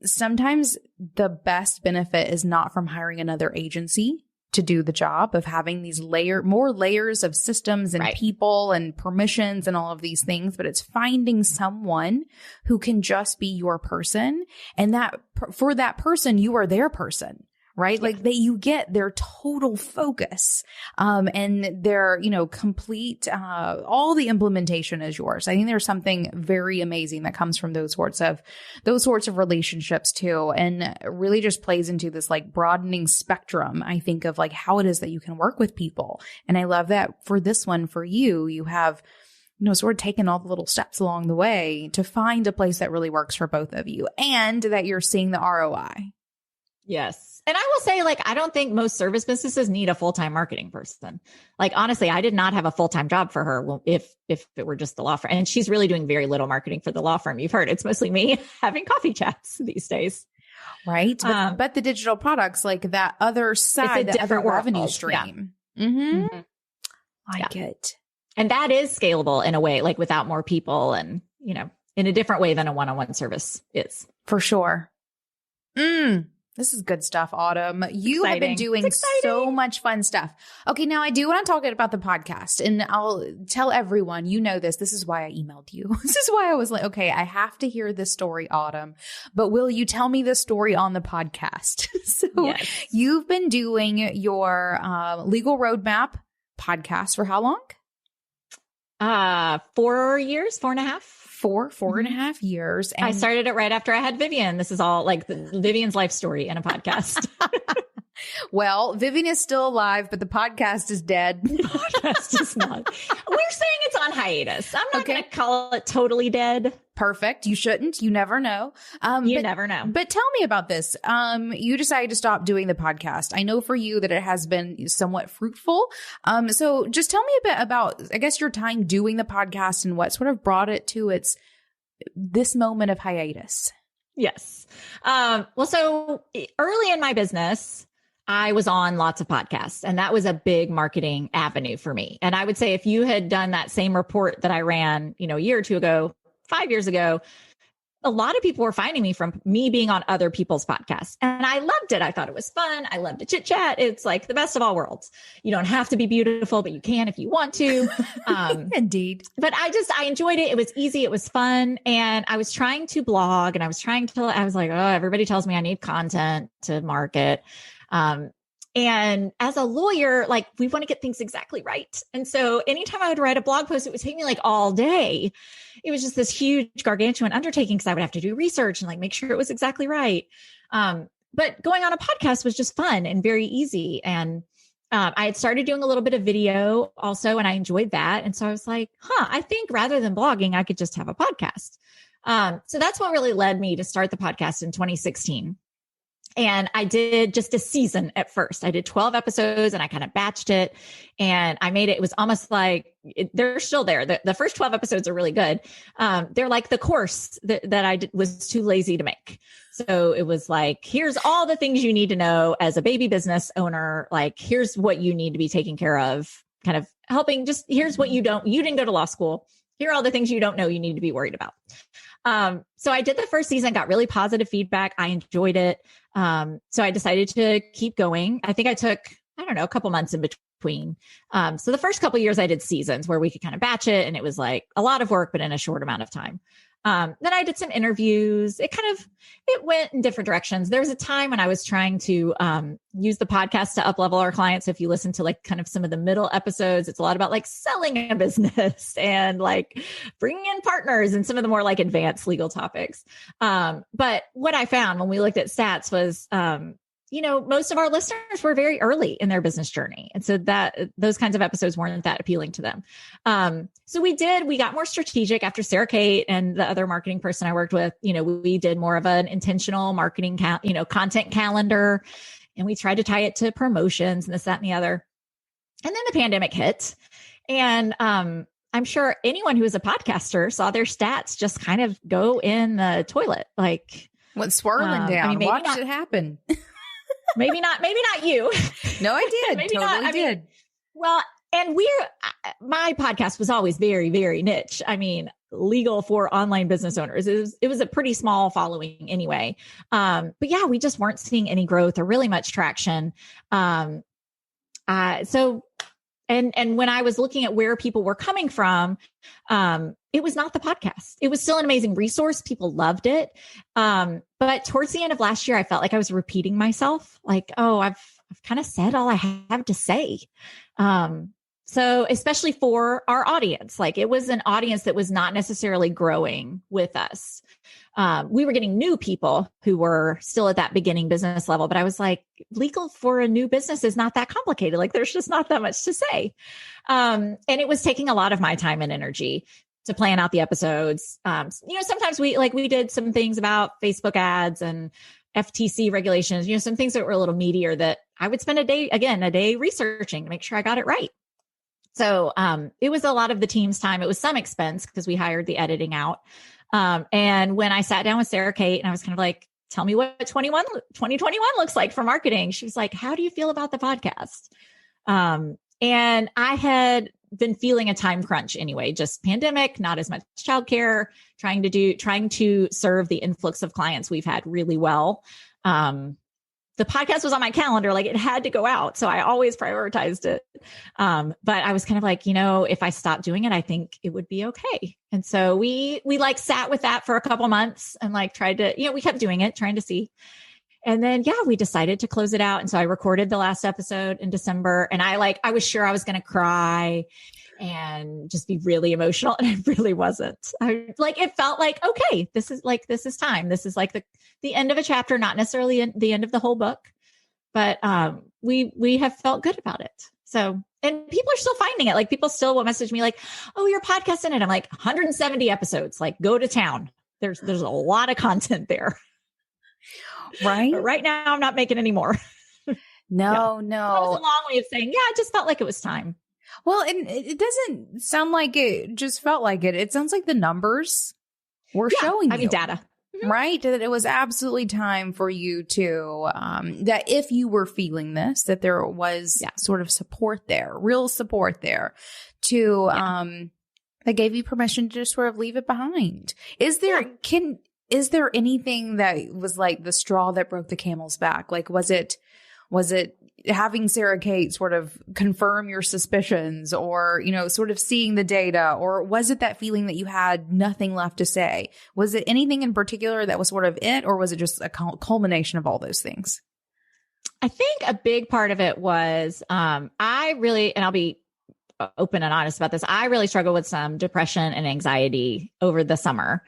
Speaker 1: sometimes the best benefit is not from hiring another agency to do the job of having these more layers of systems and people and permissions and all of these things, but it's finding someone who can just be your person. And that for that person, you are their person. right? Like you get their total focus, and their, complete, all the implementation is yours. I think there's something very amazing that comes from those sorts of relationships too. And really just plays into this like broadening spectrum, I think, of like how it is that you can work with people. And I love that for this one, for you have, sort of taken all the little steps along the way to find a place that really works for both of you and that you're seeing the ROI.
Speaker 2: Yes. And I will say, like, I don't think most service businesses need a full-time marketing person. Like, honestly, I did not have a full-time job for her. Well, if it were just the law firm, and she's really doing very little marketing for the law firm. You've heard it's mostly me having coffee chats these days.
Speaker 1: Right. But the digital products, like that other side, that other revenue stream. Yeah. Mm-hmm. Like it.
Speaker 2: And that is scalable in a way, like without more people and, in a different way than a one-on-one service is.
Speaker 1: For sure. This is good stuff, Autumn. You have been doing so much fun stuff. Okay, now I do want to talk about the podcast, and I'll tell everyone, this is why I emailed you. This is why I was like, okay, I have to hear this story, Autumn, but will you tell me the story on the podcast? You've been doing your legal roadmap podcast for how long?
Speaker 2: 4 years, 4.5.
Speaker 1: Four and a half years. And
Speaker 2: I started it right after I had Vivian. This is all like Vivian's life story in a podcast.
Speaker 1: Well, Vivian is still alive, but the podcast is dead.
Speaker 2: The podcast is not. We're saying it's on hiatus. I'm not going to call it totally dead.
Speaker 1: Perfect. You shouldn't. You never know.
Speaker 2: You never know.
Speaker 1: But tell me about this. You decided to stop doing the podcast. I know for you that it has been somewhat fruitful. So just tell me a bit about, I guess, your time doing the podcast and what sort of brought it to this moment of hiatus.
Speaker 2: Yes. Well, so early in my business, I was on lots of podcasts, and that was a big marketing avenue for me. And I would say if you had done that same report that I ran, a year or two ago, 5 years ago, a lot of people were finding me from me being on other people's podcasts. And I loved it. I thought it was fun. I loved to chit chat. It's like the best of all worlds. You don't have to be beautiful, but you can if you want to.
Speaker 1: Indeed.
Speaker 2: But I enjoyed it. It was easy. It was fun. And I was trying to blog, and I was like, oh, everybody tells me I need content to market. And as a lawyer, like, we want to get things exactly right. And so anytime I would write a blog post, it would take me like all day. It was just this huge gargantuan undertaking because I would have to do research and like make sure it was exactly right. But going on a podcast was just fun and very easy. And I had started doing a little bit of video also, and I enjoyed that. And so I was like, I think rather than blogging, I could just have a podcast. So that's what really led me to start the podcast in 2016. And I did just a season at first. I did 12 episodes and I kind of batched it, and I made it. It was almost like they're still there. The first 12 episodes are really good. They're like the course that I was too lazy to make. So it was like, here's all the things you need to know as a baby business owner. Like, here's what you need to be taking care of, kind of helping. Just here's what you didn't go to law school. Here are all the things you don't know you need to be worried about. So I did the first season, got really positive feedback. I enjoyed it. So I decided to keep going. I think I took, a couple months in between. So the first couple of years I did seasons where we could kind of batch it, and it was like a lot of work, but in a short amount of time. Then I did some interviews. It went in different directions. There was a time when I was trying to use the podcast to up-level our clients. If you listen to like kind of some of the middle episodes, it's a lot about like selling a business and like bringing in partners and some of the more like advanced legal topics. But what I found when we looked at stats was, most of our listeners were very early in their business journey. And so those kinds of episodes weren't that appealing to them. So we got more strategic after Sarah Kate and the other marketing person I worked with. We did more of an intentional marketing, content calendar, and we tried to tie it to promotions and this, that, and the other. And then the pandemic hit, and, I'm sure anyone who is a podcaster saw their stats just kind of go in the toilet. Like,
Speaker 1: what's swirling down? Watch it happen.
Speaker 2: Maybe not you.
Speaker 1: No, I did.
Speaker 2: Maybe
Speaker 1: totally
Speaker 2: not.
Speaker 1: did.
Speaker 2: Well, and my podcast was always very, very niche. I mean, legal for online business owners. It was a pretty small following anyway. But yeah, we just weren't seeing any growth or really much traction. And when I was looking at where people were coming from, it was not the podcast. It was still an amazing resource. People loved it. But towards the end of last year, I felt like I was repeating myself. Like, oh, I've kind of said all I have to say. So especially for our audience, like it was an audience that was not necessarily growing with us. We were getting new people who were still at that beginning business level, but I was like, legal for a new business is not that complicated. Like there's just not that much to say. And it was taking a lot of my time and energy to plan out the episodes. Sometimes we did some things about Facebook ads and FTC regulations, some things that were a little meatier that I would spend a day researching to make sure I got it right. So it was a lot of the team's time. It was some expense because we hired the editing out. And when I sat down with Sarah Kate and I was kind of like, tell me what 2021 looks like for marketing. She was like, how do you feel about the podcast? And I had been feeling a time crunch anyway, just pandemic, not as much childcare, trying to serve the influx of clients we've had really well. The podcast was on my calendar, like it had to go out. So I always prioritized it. But I was kind of like, if I stopped doing it, I think it would be okay. And so we like sat with that for a couple months and like tried to, we kept doing it, trying to see. And then, we decided to close it out. And so I recorded the last episode in December and I was sure I was going to cry and just be really emotional. And I really wasn't. It felt like, okay, this is time. This is like the end of a chapter, not necessarily the end of the whole book, but we have felt good about it. So, and people are still finding it. Like people still will message me like, oh, your podcast in it. I'm like 170 episodes, like go to town. There's a lot of content there.
Speaker 1: Right.
Speaker 2: But right now I'm not making any more.
Speaker 1: No.
Speaker 2: That was a long way of saying, I just felt like it was time.
Speaker 1: Well, and it doesn't sound like it just felt like it. It sounds like the numbers were showing you.
Speaker 2: Data.
Speaker 1: Right? That it was absolutely time for you to, that if you were feeling this, that there was sort of support there, real support there to, that gave you permission to just sort of leave it behind. Is there anything that was like the straw that broke the camel's back? Like, was it having Sarah Kate sort of confirm your suspicions or, sort of seeing the data, or was it that feeling that you had nothing left to say? Was it anything in particular that was sort of it, or was it just a culmination of all those things?
Speaker 2: I think a big part of it was, I really, and I'll be open and honest about this, I really struggled with some depression and anxiety over the summer.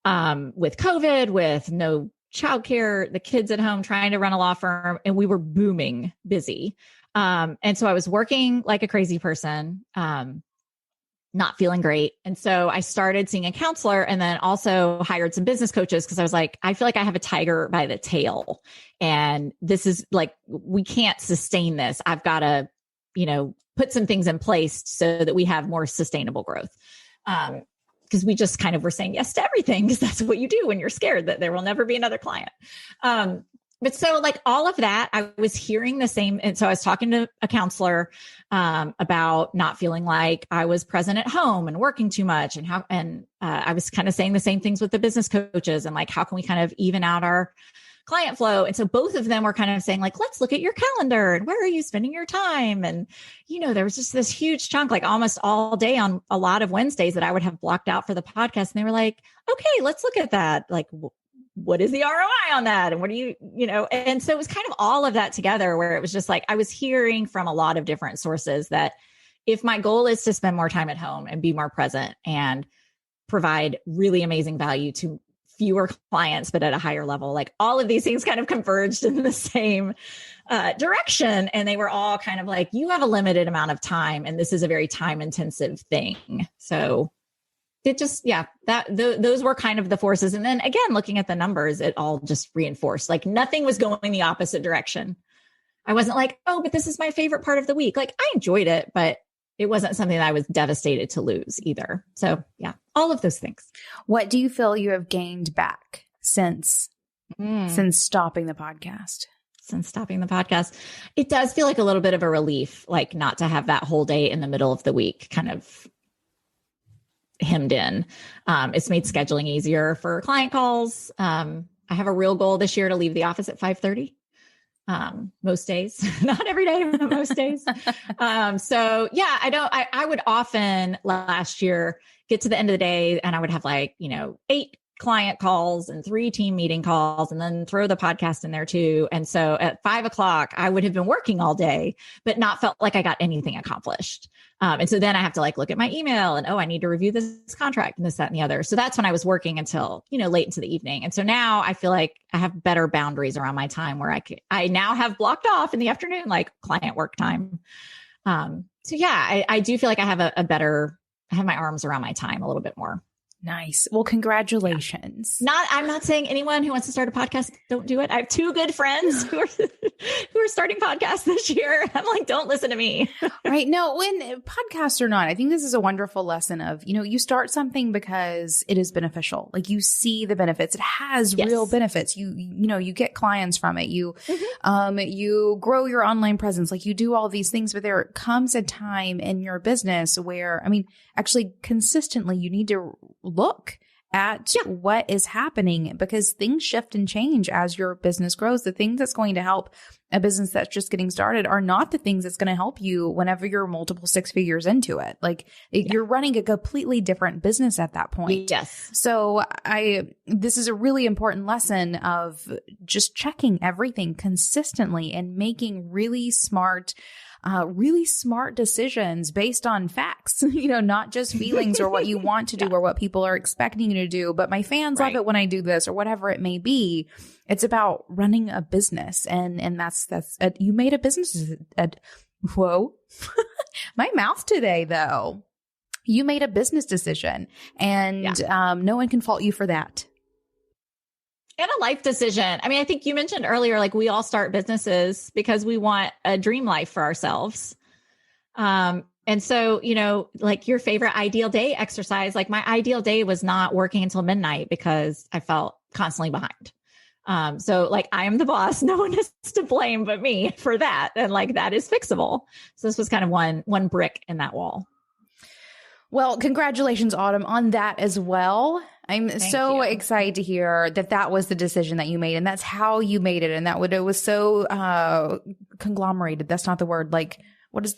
Speaker 2: With COVID, with no childcare, the kids at home, trying to run a law firm, and we were booming busy. And so I was working like a crazy person, not feeling great. And so I started seeing a counselor and then also hired some business coaches because I was like, I feel like I have a tiger by the tail. And this is like, we can't sustain this. I've got to, put some things in place so that we have more sustainable growth. Because we just kind of were saying yes to everything because that's what you do when you're scared that there will never be another client. But so like all of that, I was hearing the same. And so I was talking to a counselor about not feeling like I was present at home and working too much and I was kind of saying the same things with the business coaches and like, how can we kind of even out our client flow? And so both of them were kind of saying like, let's look at your calendar and where are you spending your time? And, there was just this huge chunk, like almost all day on a lot of Wednesdays that I would have blocked out for the podcast. And they were like, okay, let's look at that. Like, what is the ROI on that? And what do you and so it was kind of all of that together where it was just like, I was hearing from a lot of different sources that if my goal is to spend more time at home and be more present and provide really amazing value to fewer clients, but at a higher level, like all of these things kind of converged in the same direction. And they were all kind of like, you have a limited amount of time and this is a very time intensive thing. So it just, those were kind of the forces. And then again, looking at the numbers, it all just reinforced, like nothing was going the opposite direction. I wasn't like, oh, but this is my favorite part of the week. Like I enjoyed it, but it wasn't something that I was devastated to lose either. So all of those things.
Speaker 1: What do you feel you have gained back since stopping the podcast?
Speaker 2: Since stopping the podcast, it does feel like a little bit of a relief, like not to have that whole day in the middle of the week kind of hemmed in. It's made scheduling easier for client calls. I have a real goal this year to leave the office at 5:30. Most days, not every day, but most days. I would often last year get to the end of the day and I would have like, 8 client calls and 3 team meeting calls, and then throw the podcast in there too. And so at 5 o'clock, I would have been working all day, but not felt like I got anything accomplished. And so then I have to like look at my email and, I need to review this contract and this, that, and the other. So that's when I was working until, late into the evening. And so now I feel like I have better boundaries around my time where I now have blocked off in the afternoon, like client work time. So yeah, I do feel like I have I have my arms around my time a little bit more.
Speaker 1: Nice. Well, congratulations.
Speaker 2: I'm not saying anyone who wants to start a podcast, don't do it. I have 2 good friends who are starting podcasts this year. I'm like, don't listen to me.
Speaker 1: Right. No, when podcasts or not, I think this is a wonderful lesson of, you start something because it is beneficial. Like you see the benefits. It has real benefits. You get clients from it. You grow your online presence. Like you do all these things, but there comes a time in your business where, actually consistently you need to look at what is happening because things shift and change as your business grows. The things that's going to help a business that's just getting started are not the things that's going to help you whenever you're multiple 6 figures into it. Like you're running a completely different business at that point.
Speaker 2: Yes.
Speaker 1: So this is a really important lesson of just checking everything consistently and making really smart decisions based on facts, not just feelings or what you want to do or what people are expecting you to do. But my fans love it when I do this or whatever it may be. It's about running a business. And that's you made a business. Whoa, my mouth today though. You made a business decision and no one can fault you for that.
Speaker 2: And a life decision. I think you mentioned earlier, like we all start businesses because we want a dream life for ourselves. And so, like your favorite ideal day exercise, like my ideal day was not working until midnight because I felt constantly behind. So like I am the boss. No one is to blame but me for that. And like that is fixable. So this was kind of one brick in that wall.
Speaker 1: Well, congratulations, Autumn, on that as well. I'm so excited to hear that was the decision that you made and that's how you made it. And it was so conglomerated. That's not the word. Like, what is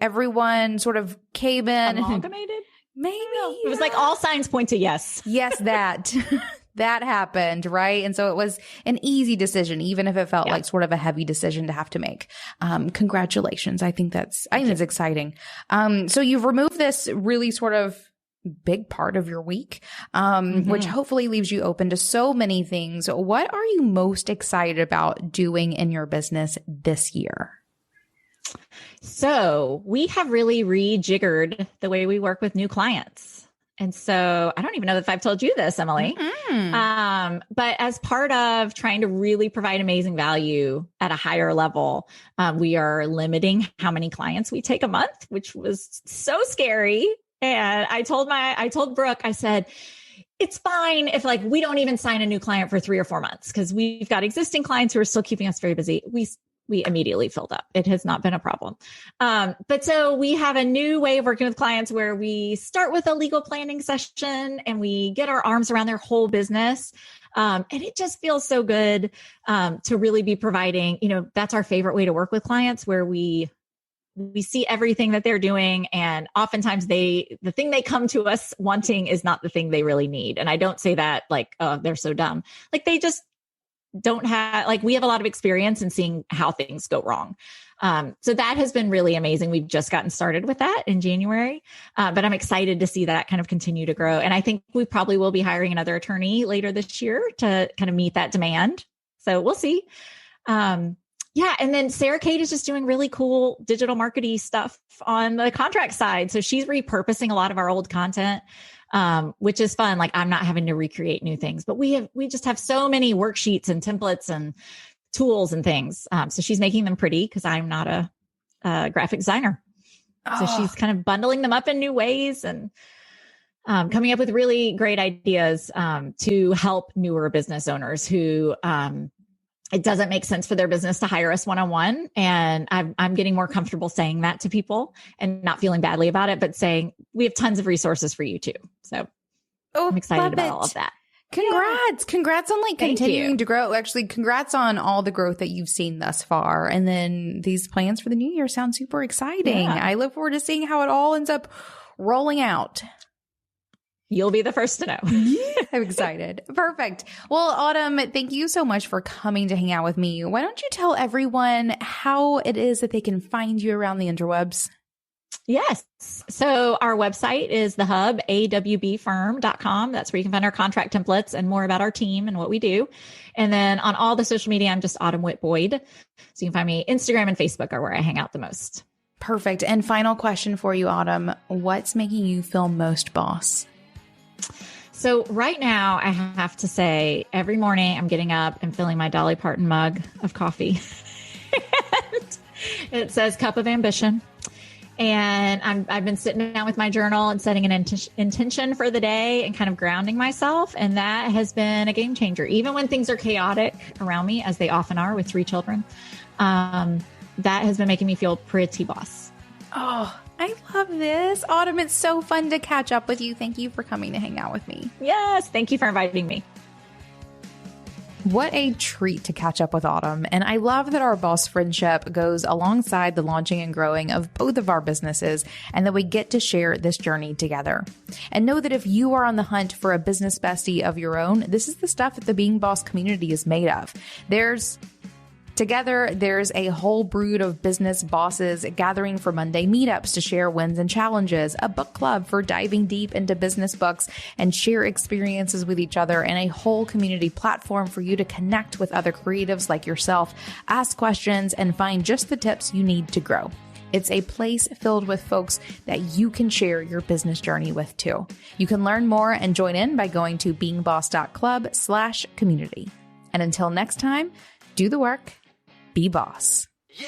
Speaker 1: everyone sort of came in.
Speaker 2: Amalgamated?
Speaker 1: Maybe.
Speaker 2: It was like all signs point to yes.
Speaker 1: Yes, that. That happened, right? And so it was an easy decision, even if it felt like sort of a heavy decision to have to make. Congratulations. I think that's exciting. So you've removed this really sort of big part of your week, which hopefully leaves you open to so many things. What are you most excited about doing in your business this year?
Speaker 2: So we have really rejiggered the way we work with new clients. And so I don't even know if I've told you this, Emily, but as part of trying to really provide amazing value at a higher level, we are limiting how many clients we take a month, which was so scary. And I told Brooke, I said, it's fine if like we don't even sign a new client for 3 or 4 months because we've got existing clients who are still keeping us very busy. We immediately filled up. It has not been a problem. But so we have a new way of working with clients where we start with a legal planning session and we get our arms around their whole business. And it just feels so good to really be providing, that's our favorite way to work with clients where we see everything that they're doing. And oftentimes the thing they come to us wanting is not the thing they really need. And I don't say that like, oh, they're so dumb. Like they just don't have, like, we have a lot of experience in seeing how things go wrong. So that has been really amazing. We've just gotten started with that in January, but I'm excited to see that kind of continue to grow. And I think we probably will be hiring another attorney later this year to kind of meet that demand. So we'll see. Yeah. And then Sarah Kate is just doing really cool digital marketing stuff on the contract side. So she's repurposing a lot of our old content, which is fun. Like I'm not having to recreate new things, but we just have so many worksheets and templates and tools and things. So she's making them pretty because I'm not a graphic designer. So she's kind of bundling them up in new ways and coming up with really great ideas to help newer business owners who it doesn't make sense for their business to hire us one-on-one. And I'm getting more comfortable saying that to people and not feeling badly about it, but saying we have tons of resources for you too. So I'm excited about all of that.
Speaker 1: Congrats. Congrats on like continuing to grow. Actually, congrats on all the growth that you've seen thus far. And then these plans for the new year sound super exciting. Yeah. I look forward to seeing how it all ends up rolling out.
Speaker 2: You'll be the first to know.
Speaker 1: I'm excited. Perfect. Well, Autumn, thank you so much for coming to hang out with me. Why don't you tell everyone how it is that they can find you around the interwebs?
Speaker 2: Yes. So our website is the hub, awbfirm.com. That's where you can find our contract templates and more about our team and what we do. And then on all the social media, I'm just Autumn Witt Boyd. So you can find me. Instagram and Facebook are where I hang out the most.
Speaker 1: Perfect. And final question for you, Autumn. What's making you feel most boss?
Speaker 2: So right now, I have to say, every morning I'm getting up and filling my Dolly Parton mug of coffee. And it says Cup of Ambition. And I've been sitting down with my journal and setting an intention for the day and kind of grounding myself. And that has been a game changer. Even when things are chaotic around me, as they often are with 3 children, that has been making me feel pretty boss.
Speaker 1: Oh, I love this. Autumn, it's so fun to catch up with you. Thank you for coming to hang out with me.
Speaker 2: Yes, thank you for inviting me.
Speaker 1: What a treat to catch up with Autumn. And I love that our boss friendship goes alongside the launching and growing of both of our businesses and that we get to share this journey together. And know that if you are on the hunt for a business bestie of your own, this is the stuff that the Being Boss community is made of. Together, there's a whole brood of business bosses gathering for Monday meetups to share wins and challenges, a book club for diving deep into business books and share experiences with each other, and a whole community platform for you to connect with other creatives like yourself, ask questions, and find just the tips you need to grow. It's a place filled with folks that you can share your business journey with too. You can learn more and join in by going to beingboss.club/community. And until next time, do the work. Be boss.
Speaker 3: Yeah.